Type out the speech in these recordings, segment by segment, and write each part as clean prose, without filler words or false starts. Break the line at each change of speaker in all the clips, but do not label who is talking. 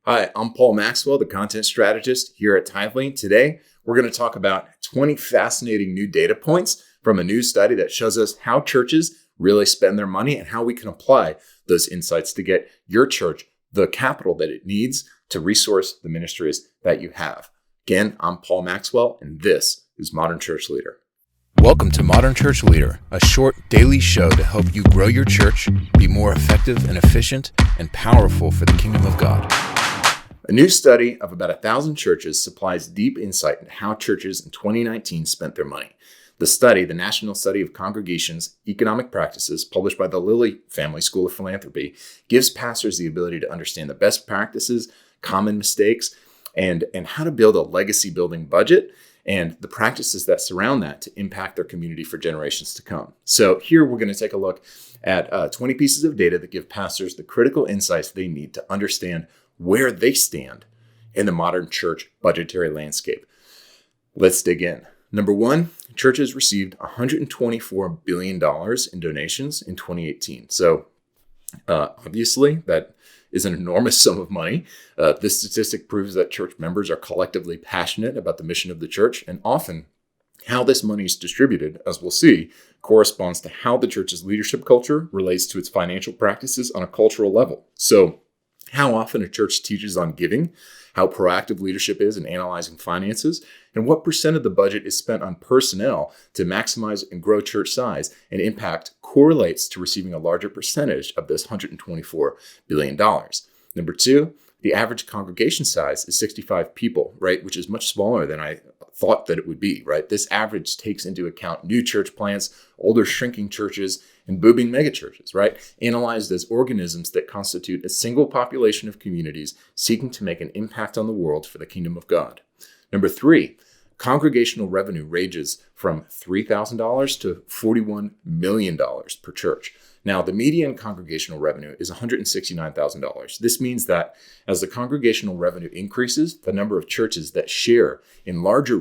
Hi, I'm Paul Maxwell, the Content Strategist here at Tithely. Today, we're going to talk about 20 fascinating new data points from a new study that shows us how churches really spend their money and how we can apply those insights to get your church the capital that it needs to resource the ministries that you have. Again, I'm Paul Maxwell, and this is Modern Church Leader.
Welcome to Modern Church Leader, a short daily show to help you grow your church, be more effective and efficient, and powerful for the kingdom of God.
A new study of about 1,000 churches supplies deep insight into how churches in 2019 spent their money. The study, the National Study of Congregations' Economic Practices, published by the Lilly Family School of Philanthropy, gives pastors the ability to understand the best practices, common mistakes, and how to build a legacy-building budget and the practices that surround that to impact their community for generations to come. So here we're going to take a look at 20 pieces of data that give pastors the critical insights they need to understand where they stand in the modern church budgetary landscape. Let's dig in. Number one, churches received $124 billion in donations in 2018. So obviously, that is an enormous sum of money. This statistic proves that church members are collectively passionate about the mission of the church, and often how this money is distributed, as we'll see, corresponds to how the church's leadership culture relates to its financial practices on a cultural level. So how often a church teaches on giving, how proactive leadership is in analyzing finances, and what percent of the budget is spent on personnel to maximize and grow church size and impact correlates to receiving a larger percentage of this $124 billion. Number two, the average congregation size is 65 people, right? Which is much smaller than I thought that it would be, right? This average takes into account new church plants, older shrinking churches, and booming megachurches, right? Analyzed as organisms that constitute a single population of communities seeking to make an impact on the world for the kingdom of God. Number three, congregational revenue ranges from $3,000 to $41 million per church. Now, the median congregational revenue is $169,000. This means that as the congregational revenue increases, the number of churches that share in larger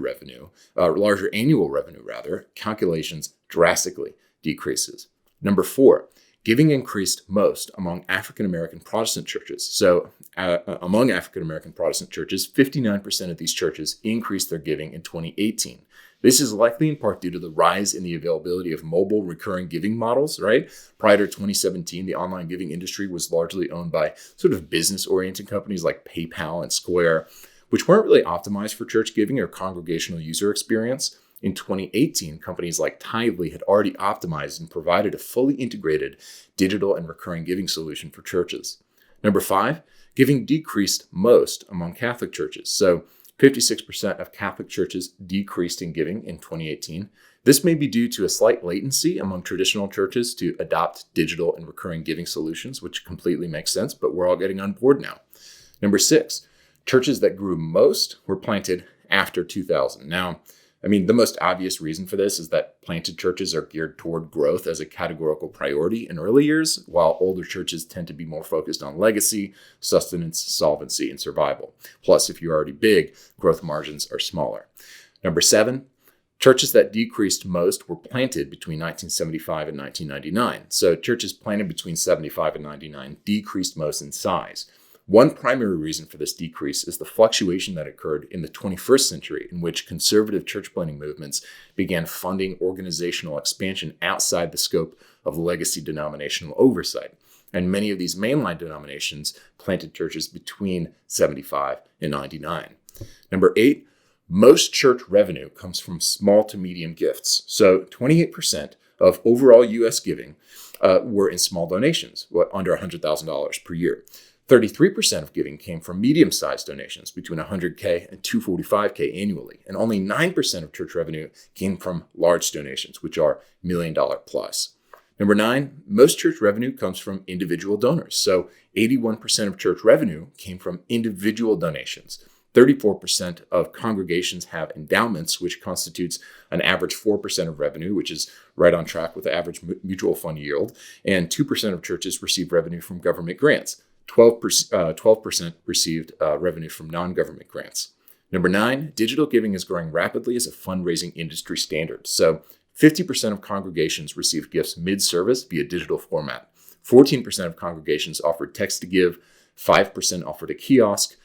annual revenue, calculations drastically decreases. Number four, giving increased most among African American Protestant churches. So among African American Protestant churches, 59% of these churches increased their giving in 2018. This is likely in part due to the rise in the availability of mobile recurring giving models, right? Prior to 2017, the online giving industry was largely owned by sort of business-oriented companies like PayPal and Square, which weren't really optimized for church giving or congregational user experience. In 2018, companies like Tithely had already optimized and provided a fully integrated digital and recurring giving solution for churches. Number five, giving decreased most among Catholic churches. So 56% of Catholic churches decreased in giving in 2018. This may be due to a slight latency among traditional churches to adopt digital and recurring giving solutions, which completely makes sense, but we're all getting on board now. Number six, churches that grew most were planted after 2000. Now, the most obvious reason for this is that planted churches are geared toward growth as a categorical priority in early years, while older churches tend to be more focused on legacy, sustenance, solvency, and survival. Plus, if you're already big, growth margins are smaller. Number seven, churches that decreased most were planted between 1975 and 1999. So churches planted between 75 and 99 decreased most in size. One primary reason for this decrease is the fluctuation that occurred in the 21st century in which conservative church planting movements began funding organizational expansion outside the scope of legacy denominational oversight. And many of these mainline denominations planted churches between 75 and 99. Number eight, most church revenue comes from small to medium gifts. So 28% of overall U.S. giving were in small donations, under $100,000 per year. 33% of giving came from medium-sized donations between $100K and $245K annually, and only 9% of church revenue came from large donations, which are $1 million plus. Number nine, most church revenue comes from individual donors. So 81% of church revenue came from individual donations. 34% of congregations have endowments, which constitutes an average 4% of revenue, which is right on track with the average mutual fund yield. And 2% of churches receive revenue from government grants. 12% received revenue from non-government grants. Number nine, digital giving is growing rapidly as a fundraising industry standard. So 50% of congregations receive gifts mid-service via digital format. 14% of congregations offered text to give. 5% offered a kiosk.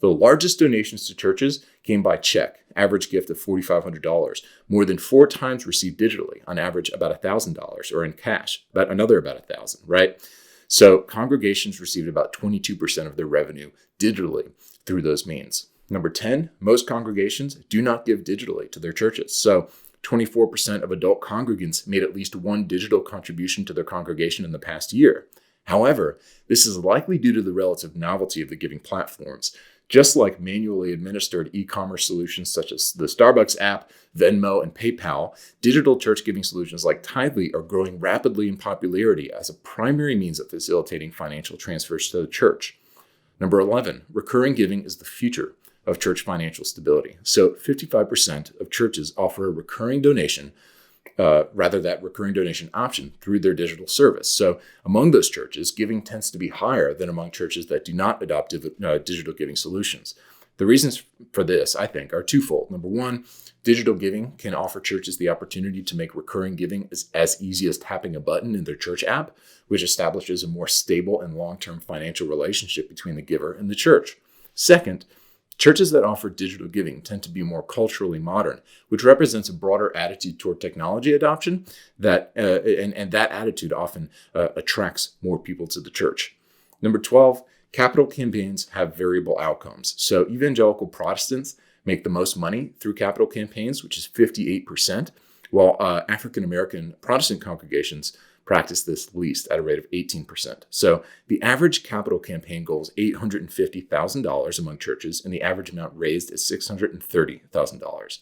The largest donations to churches came by check, average gift of $4,500, more than 4 times received digitally, on average about $1,000, or in cash, about $1,000, right? So congregations received about 22% of their revenue digitally through those means. Number 10, most congregations do not give digitally to their churches. So 24% of adult congregants made at least one digital contribution to their congregation in the past year. However, this is likely due to the relative novelty of the giving platforms. Just like manually administered e-commerce solutions such as the Starbucks app, Venmo, and PayPal, digital church giving solutions like Tithely are growing rapidly in popularity as a primary means of facilitating financial transfers to the church. Number 11, recurring giving is the future of church financial stability. So 55% of churches offer a recurring donation, that recurring donation option through their digital service. So among those churches, giving tends to be higher than among churches that do not adopt digital giving solutions. The reasons for this, I think, are twofold. Number one, digital giving can offer churches the opportunity to make recurring giving as easy as tapping a button in their church app, which establishes a more stable and long-term financial relationship between the giver and the church. Second, churches that offer digital giving tend to be more culturally modern, which represents a broader attitude toward technology adoption and that attitude often attracts more people to the church. Number 12, capital campaigns have variable outcomes. So evangelical Protestants make the most money through capital campaigns, which is 58%, while African-American Protestant congregations practice this least at a rate of 18%. So the average capital campaign goal is $850,000 among churches, and the average amount raised is $630,000.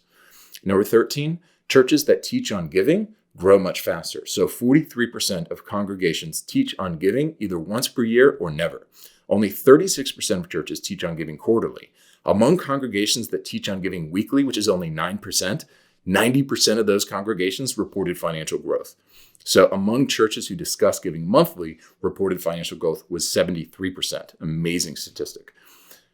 Number 13, churches that teach on giving grow much faster. So 43% of congregations teach on giving either once per year or never. Only 36% of churches teach on giving quarterly. Among congregations that teach on giving weekly, which is only 9%, 90% of those congregations reported financial growth. So among churches who discuss giving monthly, reported financial growth was 73%. Amazing statistic.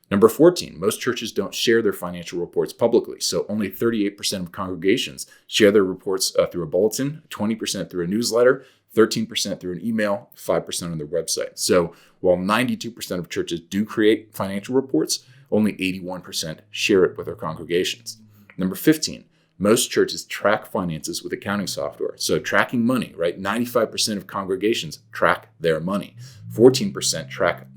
Number 14, most churches don't share their financial reports publicly. So only 38% of congregations share their reports through a bulletin, 20% through a newsletter, 13% through an email, 5% on their website. So while 92% of churches do create financial reports, only 81% share it with their congregations. Number 15, most churches track finances with accounting software. So tracking money, right? 95% of congregations track their money. 14% track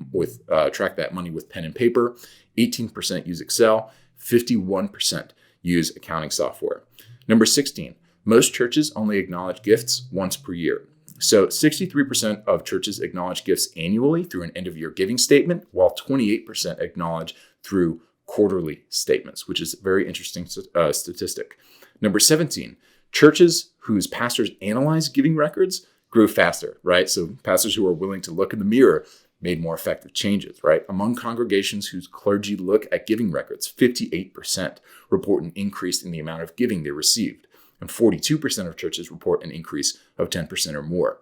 that money with pen and paper. 18% use Excel. 51% use accounting software. Number 16, most churches only acknowledge gifts once per year. So 63% of churches acknowledge gifts annually through an end-of-year giving statement, while 28% acknowledge through quarterly statements, which is a very interesting statistic. Number 17, churches whose pastors analyze giving records grew faster, right? So pastors who are willing to look in the mirror made more effective changes, right? Among congregations whose clergy look at giving records, 58% report an increase in the amount of giving they received, and 42% of churches report an increase of 10% or more.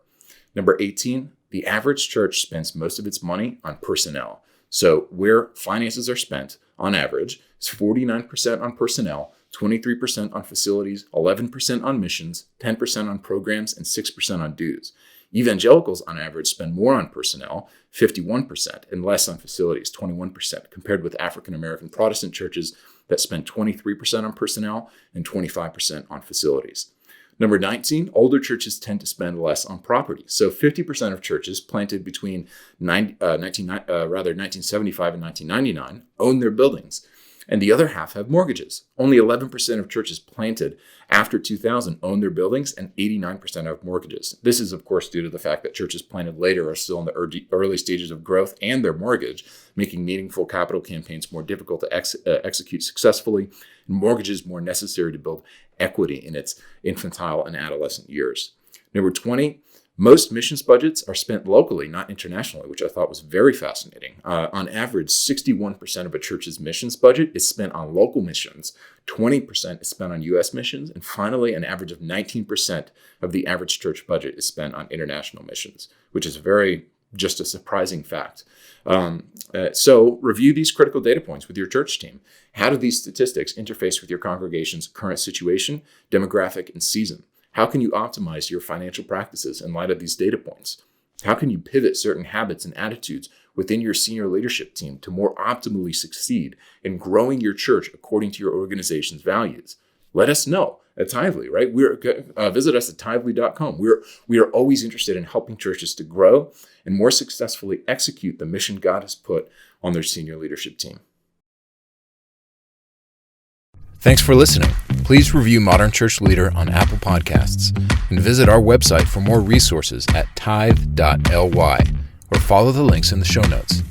Number 18, the average church spends most of its money on personnel. So where finances are spent, on average, is 49% on personnel, 23% on facilities, 11% on missions, 10% on programs, and 6% on dues. Evangelicals, on average, spend more on personnel, 51%, and less on facilities, 21%, compared with African-American Protestant churches that spend 23% on personnel and 25% on facilities. Number 19, older churches tend to spend less on property. So 50% of churches planted between 1975 and 1999 own their buildings, and the other half have mortgages. Only 11% of churches planted after 2000 own their buildings, and 89% have mortgages. This is, of course, due to the fact that churches planted later are still in the early stages of growth and their mortgage, making meaningful capital campaigns more difficult to execute successfully, and mortgages more necessary to build equity in its infantile and adolescent years. Number 20, most missions budgets are spent locally, not internationally, which I thought was very fascinating. On average, 61% of a church's missions budget is spent on local missions, 20% is spent on U.S. missions, and finally, an average of 19% of the average church budget is spent on international missions, which is just a surprising fact. So review these critical data points with your church team. How do these statistics interface with your congregation's current situation, demographic, and season? How can you optimize your financial practices in light of these data points? How can you pivot certain habits and attitudes within your senior leadership team to more optimally succeed in growing your church according to your organization's values? Let us know at Tithely, right? Visit us at tithely.com. We are always interested in helping churches to grow and more successfully execute the mission God has put on their senior leadership team.
Thanks for listening. Please review Modern Church Leader on Apple Podcasts and visit our website for more resources at tithe.ly or follow the links in the show notes.